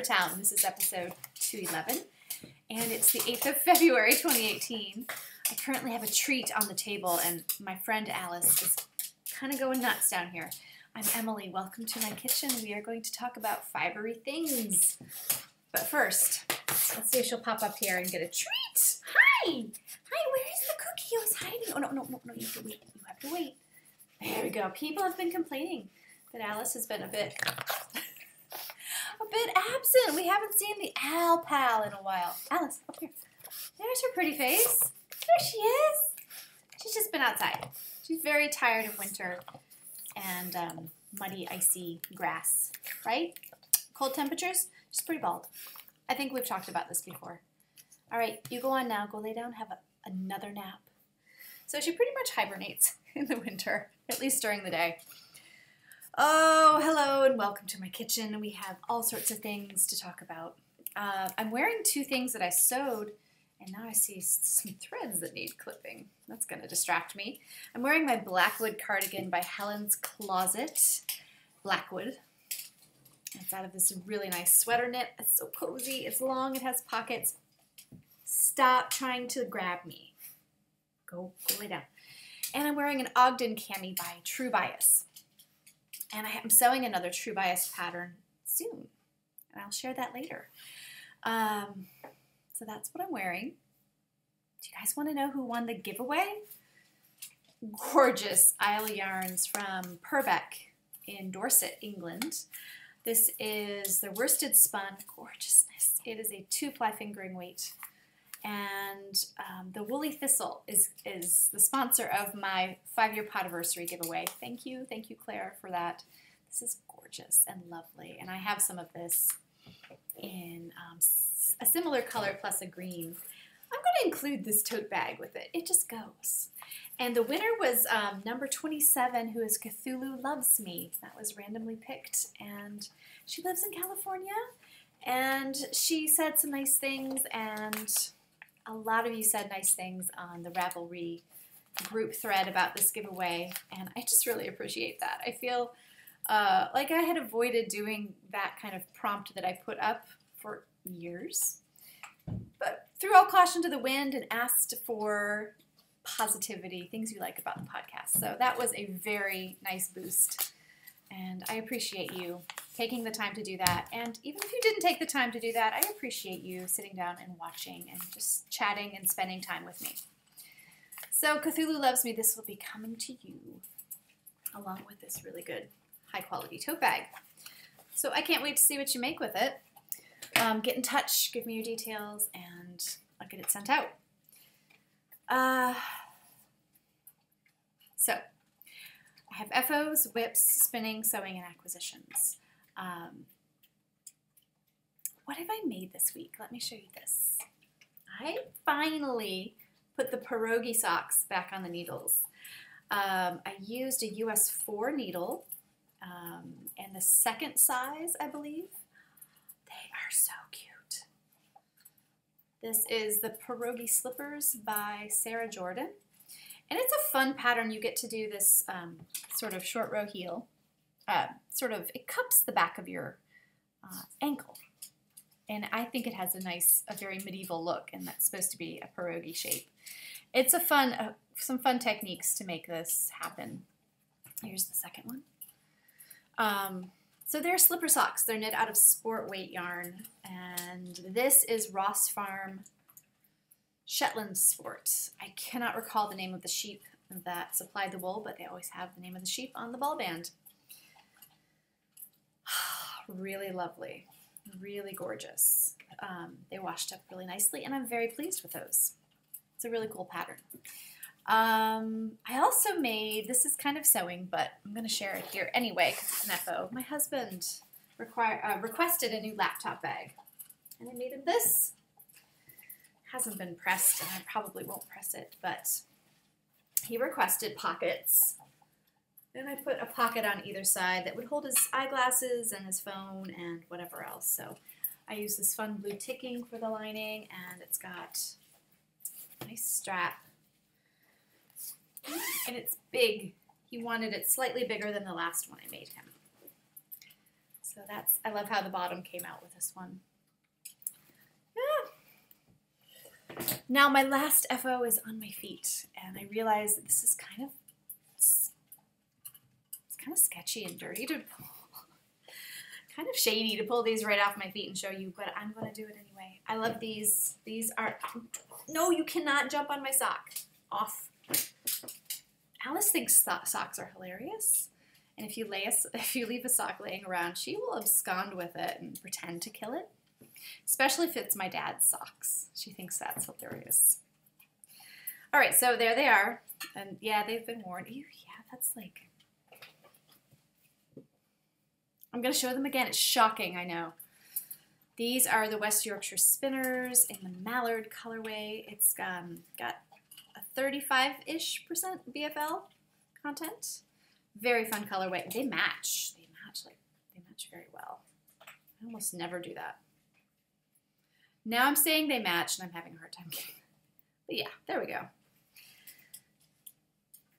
Town. This is episode 211, and it's the 8th of February, 2018. I currently have a treat on the table, and my friend Alice is kind of going nuts down here. I'm Emily. Welcome to my kitchen. We are going to talk about fibery things. But first, let's see if she'll pop up here and get a treat. Hi! Hi, where is the cookie I was hiding? Oh, no, you have to wait. You have to wait. There we go. People have been complaining that Alice has been a bit absent. We haven't seen the Al Pal in a while. Alice, up here. There's her pretty face. There she is. She's just been outside. She's very tired of winter and muddy, icy grass, right? Cold temperatures. She's pretty bald. I think we've talked about this before. All right, you go on now. Go lay down, have another nap. So she pretty much hibernates in the winter, at least during the day. Oh, hello and welcome to my kitchen. We have all sorts of things to talk about. I'm wearing two things that I sewed, and now I see some threads that need clipping. That's going to distract me. I'm wearing my Blackwood cardigan by Helen's Closet. Blackwood. It's out of this really nice sweater knit. It's so cozy. It's long. It has pockets. Stop trying to grab me. Go lay down. And I'm wearing an Ogden cami by True Bias. And I'm sewing another True Bias pattern soon. And I'll share that later. So that's what I'm wearing. Do you guys want to know who won the giveaway? Gorgeous Isle yarns from Purbeck in Dorset, England. This is the worsted spun gorgeousness. It is a 2-ply fingering weight. And the Woolly Thistle is the sponsor of my 5-year Podiversary giveaway. Thank you, Claire, for that. This is gorgeous and lovely. And I have some of this in a similar color plus a green. I'm going to include this tote bag with it. It just goes. And the winner was number 27, who is Cthulhu Loves Me. That was randomly picked. And she lives in California. And she said some nice things, and a lot of you said nice things on the Ravelry group thread about this giveaway, and I just really appreciate that. I feel like I had avoided doing that kind of prompt that I put up for years, but threw all caution to the wind and asked for positivity, things you like about the podcast. So that was a very nice boost, and I appreciate you taking the time to do that. And even if you didn't take the time to do that, I appreciate you sitting down and watching and just chatting and spending time with me. So Cthulhu Loves Me, this will be coming to you along with this really good high quality tote bag. So I can't wait to see what you make with it. Get in touch, give me your details, and I'll get it sent out. So I have FOs, whips, spinning, sewing, and acquisitions. What have I made this week? Let me show you this. I finally put the Pierogi socks back on the needles. I used a US 4 needle and the second size, I believe. They are so cute. This is the Pierogi Slippers by Sarah Jordan. And it's a fun pattern. You get to do this sort of short row heel. It cups the back of your ankle. And I think it has a very medieval look, and that's supposed to be a pierogi shape. It's some fun techniques to make this happen. Here's the second one. So they're slipper socks. They're knit out of sport weight yarn, and this is Ross Farm Shetland Sport. I cannot recall the name of the sheep that supplied the wool, but they always have the name of the sheep on the ball band. Really lovely, really gorgeous. They washed up really nicely, and I'm very pleased with those. It's a really cool pattern. I also made, this is kind of sewing, but I'm going to share it here anyway because it's an FO. My husband requested a new laptop bag, and I made him this. Hasn't been pressed, and I probably won't press it, but he requested pockets. Then I put a pocket on either side that would hold his eyeglasses and his phone and whatever else. So I use this fun blue ticking for the lining, and it's got a nice strap. And it's big. He wanted it slightly bigger than the last one I made him. So So that's, I love how the bottom came out with this one. Yeah. Now my last FO is on my feet, and I realize that this is kind of, it's kind of sketchy and dirty to pull. Kind of shady to pull these right off my feet and show you, but I'm going to do it anyway. I love these. These are, no, you cannot jump on my sock. Off. Alice thinks socks are hilarious. And if you leave a sock laying around, she will abscond with it and pretend to kill it. Especially if it's my dad's socks. She thinks that's hilarious. All right, so there they are. And yeah, they've been worn. Ew, yeah, that's like... I'm going to show them again. It's shocking, I know. These are the West Yorkshire Spinners in the Mallard colorway. It's got a 35-ish% BFL content. Very fun colorway. They match. They match very well. I almost never do that. Now I'm saying they match, and I'm having a hard time getting it. But yeah, there we go.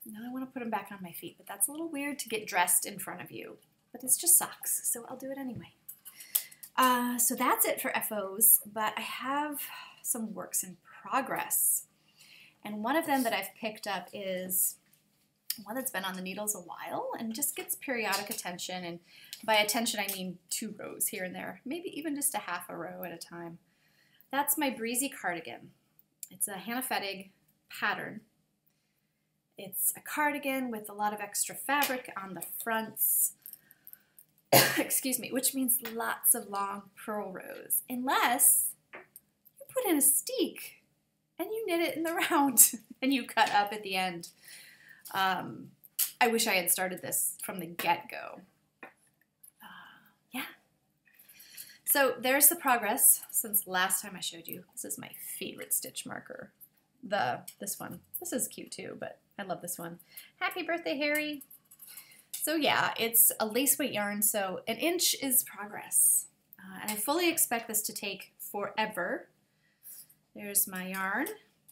Now I want to put them back on my feet, but that's a little weird to get dressed in front of you. But it's just socks, so I'll do it anyway. So that's it for FOs, but I have some works in progress. And one of them that I've picked up is one that's been on the needles a while and just gets periodic attention. And by attention, I mean 2 rows here and there, maybe even just a half a row at a time. That's my Breezy cardigan. It's a Hannah Fettig pattern. It's a cardigan with a lot of extra fabric on the fronts. Excuse me, which means lots of long purl rows, unless you put in a steek and you knit it in the round and you cut up at the end. I wish I had started this from the get-go. Yeah. So there's the progress since last time I showed you. This is my favorite stitch marker. This one. This is cute too, but I love this one. Happy birthday, Harry. So yeah, it's a lace weight yarn, so an inch is progress. And I fully expect this to take forever. There's my yarn.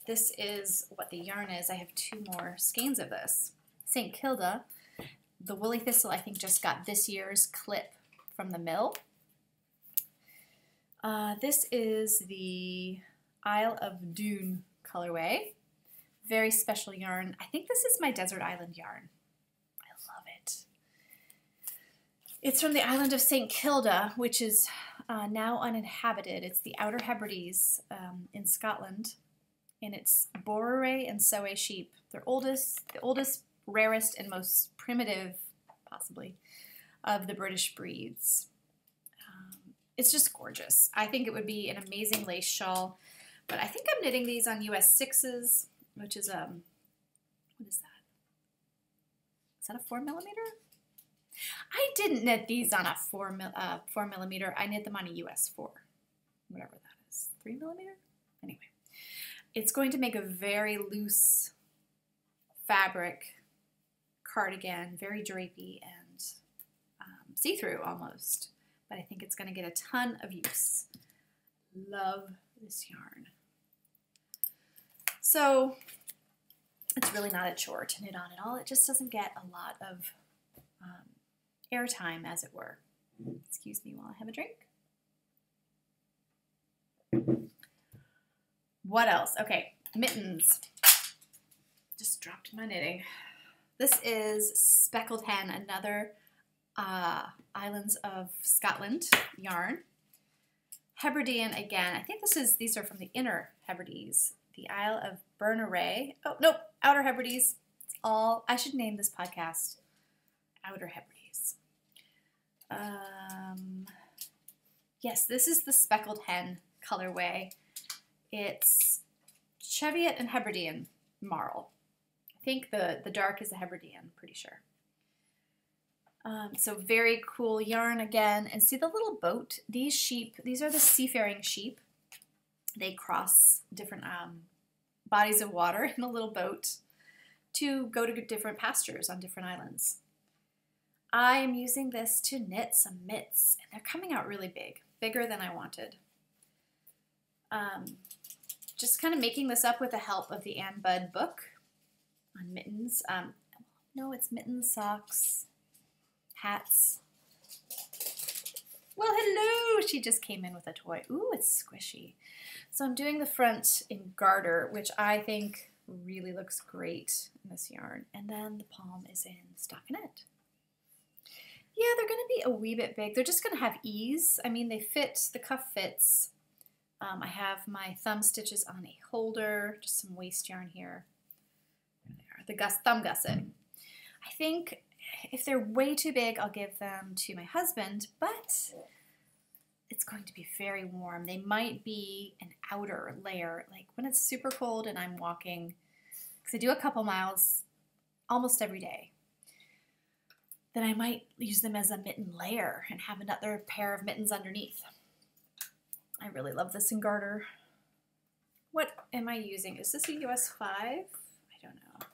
This is what the yarn is. I have 2 more skeins of this. St. Kilda, the Woolly Thistle, I think just got this year's clip from the mill. This is the Isle of Doon colorway. Very special yarn. I think this is my Desert Island yarn. It's from the island of St. Kilda, which is now uninhabited. It's the Outer Hebrides in Scotland, and it's Borere and Soe sheep. They're the oldest, rarest, and most primitive, possibly, of the British breeds. It's just gorgeous. I think it would be an amazing lace shawl, but I think I'm knitting these on US 6s, which is, what is that? Is that a 4mm? I didn't knit these on a 4mm. I knit them on a US 4, whatever that is. 3mm? Anyway, it's going to make a very loose fabric cardigan, very drapey and see-through almost. But I think it's going to get a ton of use. Love this yarn. So it's really not a chore to knit on at all. It just doesn't get a lot of airtime, as it were. Excuse me while I have a drink. What else? Okay, mittens. Just dropped my knitting. This is Speckled Hen, another Islands of Scotland yarn. Hebridean again. I think these are from the Inner Hebrides. The Isle of Bernere. Oh, nope, Outer Hebrides. It's all, I should name this podcast Outer Hebrides. Yes, this is the Speckled Hen colorway. It's Cheviot and Hebridean marl. I think the dark is the Hebridean, pretty sure. So very cool yarn again. And see the little boat? These sheep, these are the seafaring sheep. They cross different bodies of water in a little boat to go to different pastures on different islands. I am using this to knit some mitts, and they're coming out really big, bigger than I wanted. Just kind of making this up with the help of the Ann Budd book on mittens. No, it's Mitten Socks, hats. Well, hello! She just came in with a toy. Ooh, it's squishy. So I'm doing the front in garter, which I think really looks great in this yarn. And then the palm is in stockinette. Yeah, they're going to be a wee bit big. They're just going to have ease. I mean, they fit, the cuff fits. I have my thumb stitches on a holder, just some waste yarn here. There they are, the thumb gusset. I think if they're way too big, I'll give them to my husband, but it's going to be very warm. They might be an outer layer, like when it's super cold and I'm walking, because I do a couple miles almost every day, then I might use them as a mitten layer and have another pair of mittens underneath. I really love this in garter. What am I using? Is this a US 5? I don't know.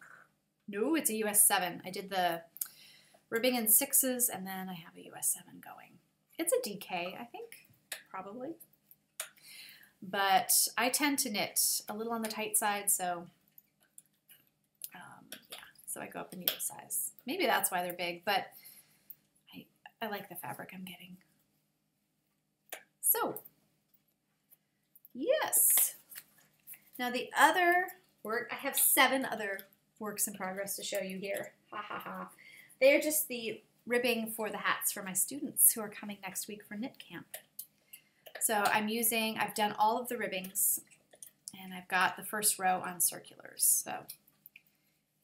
No, it's a US 7. I did the ribbing in 6s, and then I have a US 7 going. It's a DK, I think, probably. But I tend to knit a little on the tight side, so yeah, so I go up in needle size. Maybe that's why they're big, but I like the fabric I'm getting. So, yes. Now the other work, I have 7 other works in progress to show you here. Ha ha ha. They're just the ribbing for the hats for my students who are coming next week for knit camp. So I've done all of the ribbings, and I've got the first row on circulars. So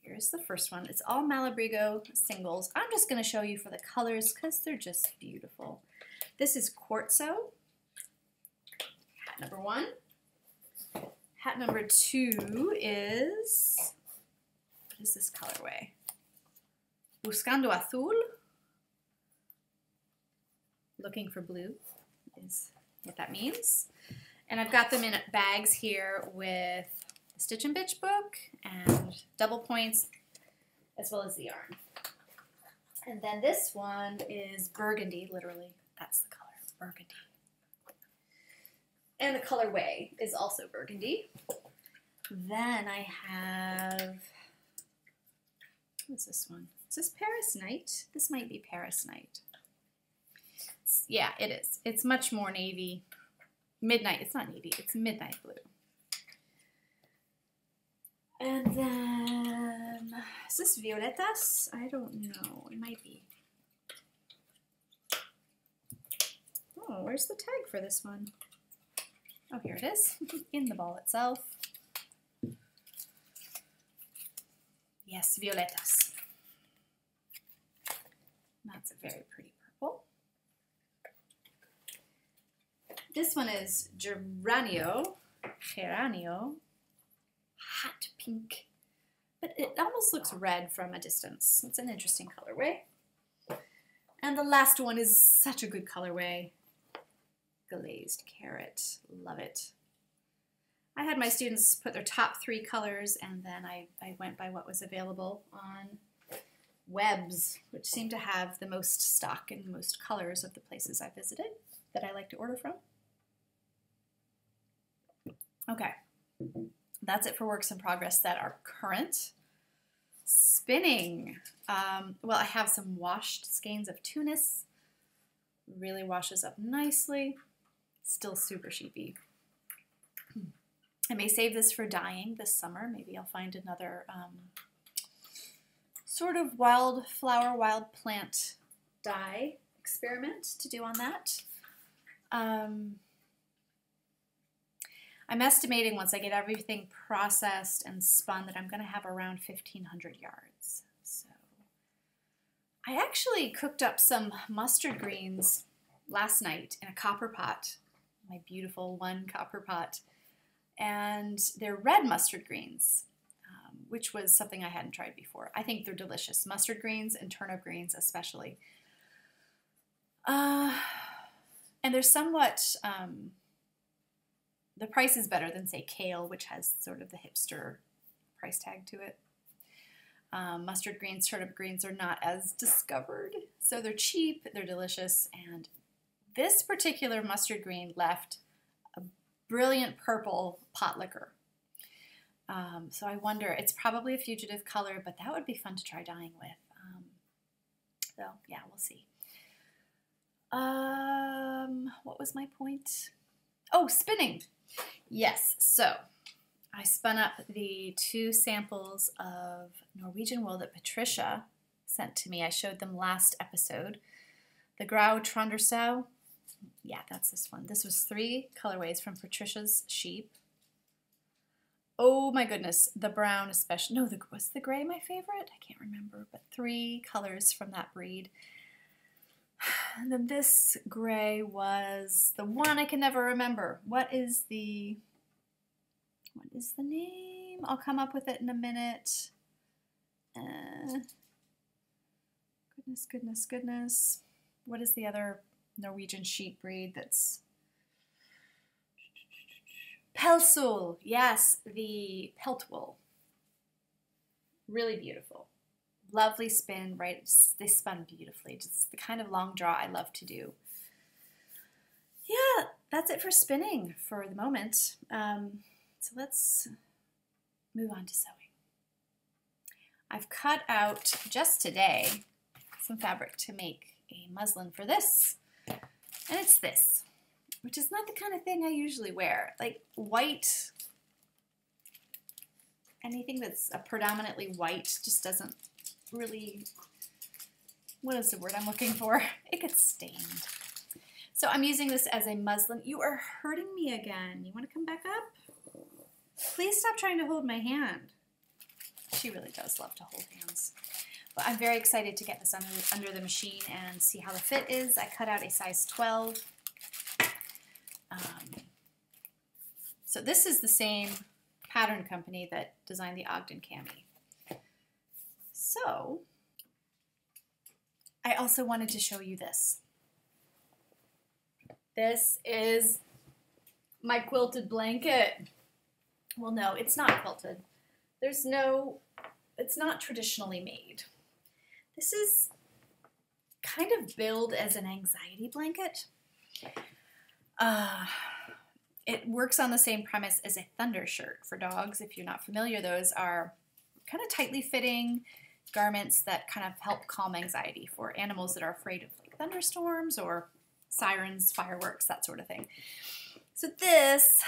here's the first one. It's all Mallory Go Singles. I'm just going to show you for the colors because they're just beautiful. This is Quartzo, hat number 1. Hat number 2 is, what is this colorway? Buscando Azul. Looking for blue is what that means. And I've got them in bags here with the Stitch and Bitch book and double points, as well as the yarn. And then this one is burgundy, literally. That's the color, burgundy. And the colorway is also burgundy. Then I have, what's this one? Is this Paris Night? This might be Paris Night. Yeah, it is. It's much more navy. Midnight. It's not navy. It's midnight blue. And then, is this Violetas? I don't know. It might be. Oh, where's the tag for this one? Oh, here it is. In the ball itself. Yes, Violetas. That's a very pretty purple. This one is Geranio, hot pink, but it almost looks red from a distance. It's an interesting colorway. And the last one is such a good colorway, Glazed Carrot, love it. I had my students put their top 3 colors, and then I went by what was available on Webs, which seem to have the most stock and the most colors of the places I visited that I like to order from. Okay, that's it for works in progress that are current. Spinning. Well, I have some washed skeins of Tunas. Really washes up nicely. Still super sheepy. I may save this for dyeing this summer. Maybe I'll find another sort of wildflower, wild plant dye experiment to do on that. I'm estimating once I get everything processed and spun that I'm going to have around 1,500 yards. So I actually cooked up some mustard greens last night in a copper pot, my beautiful 1 copper pot, and they're red mustard greens, which was something I hadn't tried before. I think they're delicious, mustard greens and turnip greens especially. And they're somewhat, the price is better than, say, kale, which has sort of the hipster price tag to it. Mustard greens, turnip greens are not as discovered, so they're cheap, they're delicious, and this particular mustard green left a brilliant purple pot liquor. So I wonder, it's probably a fugitive color, but that would be fun to try dyeing with. So yeah, we'll see. What was my point? Oh, spinning. Yes, so I spun up the 2 samples of Norwegian wool that Patricia sent to me. I showed them last episode. The Grau Trondersau. Yeah, that's this one. This was 3 colorways from Patricia's sheep. Oh my goodness, the brown especially. No, was the gray my favorite? I can't remember, but 3 colors from that breed. And then this gray was the one I can never remember. What is the name? I'll come up with it in a minute. Goodness. What is the other Norwegian sheep breed that's... Pelsul. Yes, the pelt wool. Really beautiful. Lovely spin, right? They spun beautifully. Just the kind of long draw I love to do. Yeah, that's it for spinning for the moment. So let's move on to sewing. I've cut out just today some fabric to make a muslin for this. And it's this, which is not the kind of thing I usually wear. Like white, anything that's predominantly white just doesn't really, what is the word I'm looking for? It gets stained. So I'm using this as a muslin. You are hurting me again. You want to come back up? Please stop trying to hold my hand. She really does love to hold hands. But I'm very excited to get this under the machine and see how the fit is. I cut out a size 12. So this is the same pattern company that designed the Ogden cami. So I also wanted to show you this. This is my quilted blanket. Well, no, it's not quilted. It's not traditionally made. This is kind of billed as an anxiety blanket. It works on the same premise as a thunder shirt for dogs. If you're not familiar, those are kind of tightly fitting garments that kind of help calm anxiety for animals that are afraid of like thunderstorms or sirens, fireworks, that sort of thing. So this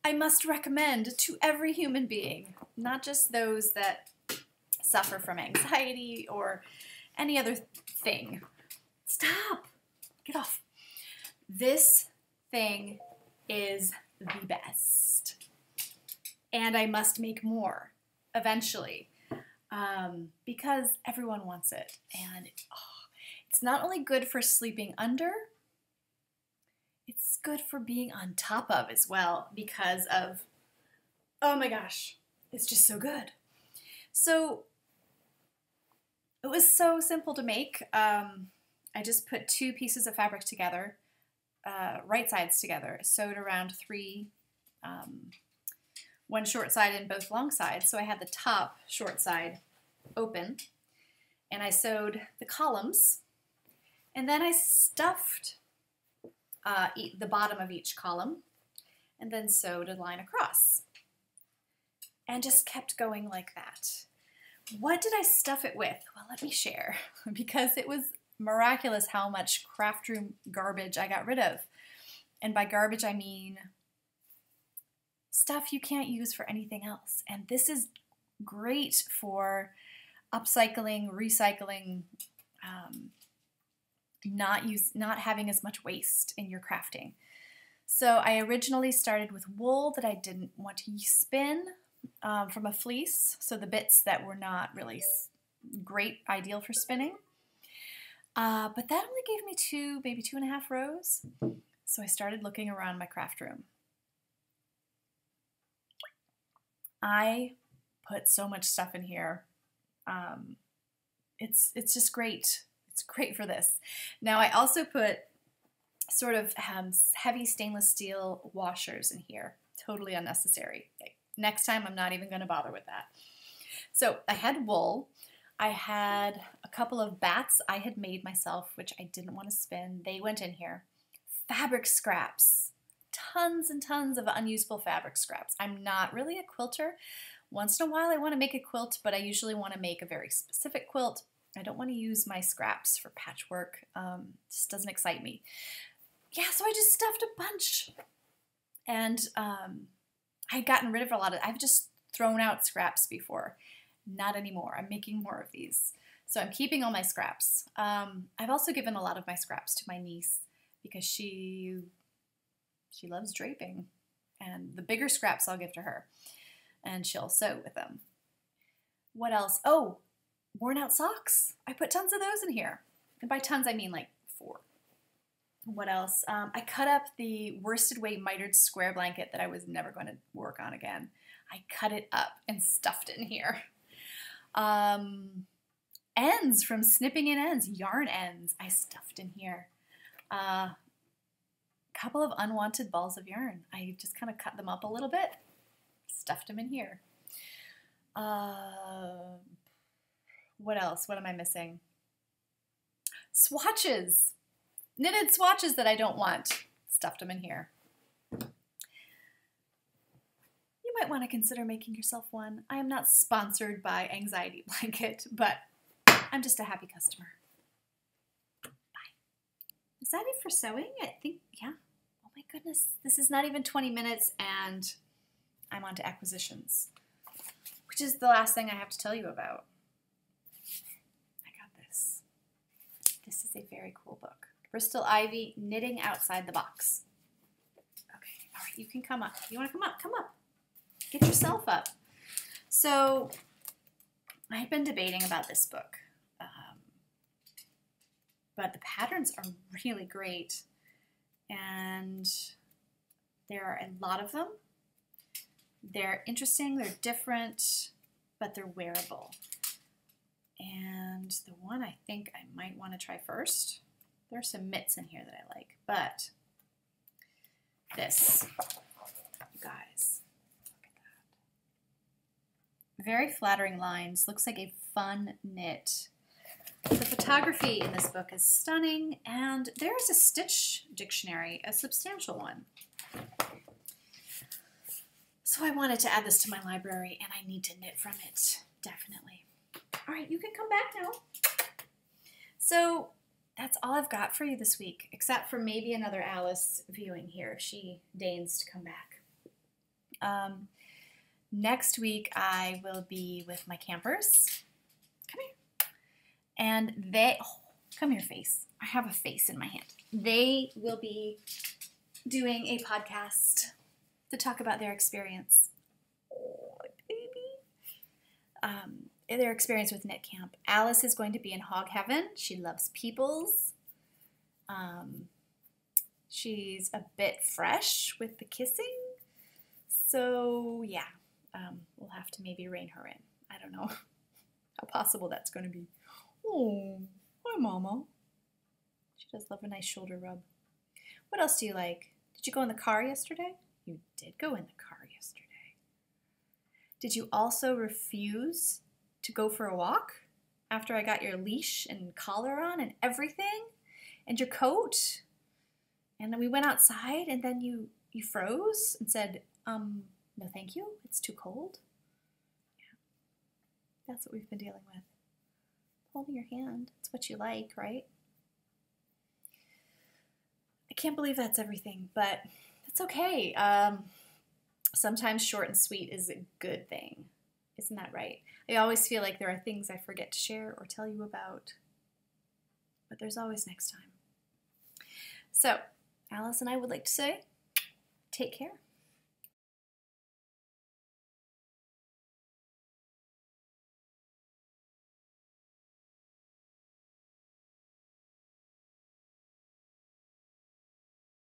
I must recommend to every human being, not just those that suffer from anxiety or any other thing. Stop! Get off. This thing is the best. And I must make more eventually because everyone wants it. And it's not only good for sleeping under, it's good for being on top of as well because of, oh my gosh, it's just so good. So it was so simple to make. I just put 2 pieces of fabric together, right sides together, sewed around 3, one short side and both long sides. So I had the top short side open and I sewed the columns and then I stuffed the bottom of each column and then sewed a line across and just kept going like that. What did I stuff it with? Well, let me share because it was miraculous how much craft room garbage I got rid of. And by garbage, I mean stuff you can't use for anything else. And this is great for upcycling, recycling, not having as much waste in your crafting. So I originally started with wool that I didn't want to spin from a fleece, so the bits that were not really great, ideal for spinning. But that only gave me maybe 2.5 rows. So I started looking around my craft room. I put so much stuff in here. It's just great. It's great for this. Now I also put sort of heavy stainless steel washers in here. Totally unnecessary. Okay. Next time I'm not even going to bother with that. So I had wool. I had a couple of bats I had made myself, which I didn't want to spin. They went in here. Fabric scraps. Tons and tons of unusable fabric scraps. I'm not really a quilter. Once in a while I want to make a quilt, but I usually want to make a very specific quilt. I don't want to use my scraps for patchwork. Just doesn't excite me. Yeah, so I just stuffed a bunch. And I'd gotten rid of a lot of, I've just thrown out scraps before. Not anymore. I'm making more of these. So I'm keeping all my scraps. I've also given a lot of my scraps to my niece because she loves draping. And the bigger scraps I'll give to her. And she'll sew with them. What else? Oh, worn out socks. I put tons of those in here. And by tons, I mean like 4. What else? I cut up the worsted weight mitered square blanket that I was never going to work on again. I cut it up and stuffed it in here. Ends from Snipping in Ends, yarn ends, I stuffed in here. Couple of unwanted balls of yarn. I just kind of cut them up a little bit, stuffed them in here. What else? What am I missing? Swatches. Knitted swatches that I don't want. Stuffed them in here. You might want to consider making yourself one. I am not sponsored by Anxiety Blanket, but I'm just a happy customer. Bye. Is that it for sewing? I think, yeah. Oh my goodness. This is not even 20 minutes and I'm on to acquisitions, which is the last thing I have to tell you about. I got this. This is a very cool book. Bristol Ivy, Knitting Outside the Box. Okay, all right, you can come up. You want to come up? Come up. Get yourself up. So I've been debating about this book, but the patterns are really great, and there are a lot of them. They're interesting, they're different, but they're wearable. And the one I think I might want to try first, there are some mitts in here that I like, but this, you guys, look at that. Very flattering lines, looks like a fun knit. The photography in this book is stunning, and there's a stitch dictionary, a substantial one. So I wanted to add this to my library, and I need to knit from it, definitely. All right, you can come back now. So that's all I've got for you this week, except for maybe another Alice viewing here if she deigns to come back. Next week, I will be with my campers. Come here. And they, oh, come here, face. I have a face in my hand. They will be doing a podcast to talk about their experience. Oh, baby. Their experience with Knit Camp. Alice is going to be in hog heaven. She loves peoples. She's a bit fresh with the kissing. So, yeah, we'll have to maybe rein her in. I don't know how possible that's going to be. Oh, hi, Mama. She does love a nice shoulder rub. What else do you like? Did you go in the car yesterday? You did go in the car yesterday. Did you also refuse to go for a walk after I got your leash and collar on and everything and your coat? And then we went outside and then you froze and said, no thank you, it's too cold. Yeah, that's what we've been dealing with. Holding your hand, it's what you like, right? I can't believe that's everything, but it's okay. Sometimes short and sweet is a good thing. Isn't that right? I always feel like there are things I forget to share or tell you about, but there's always next time. So, Alice and I would like to say, take care.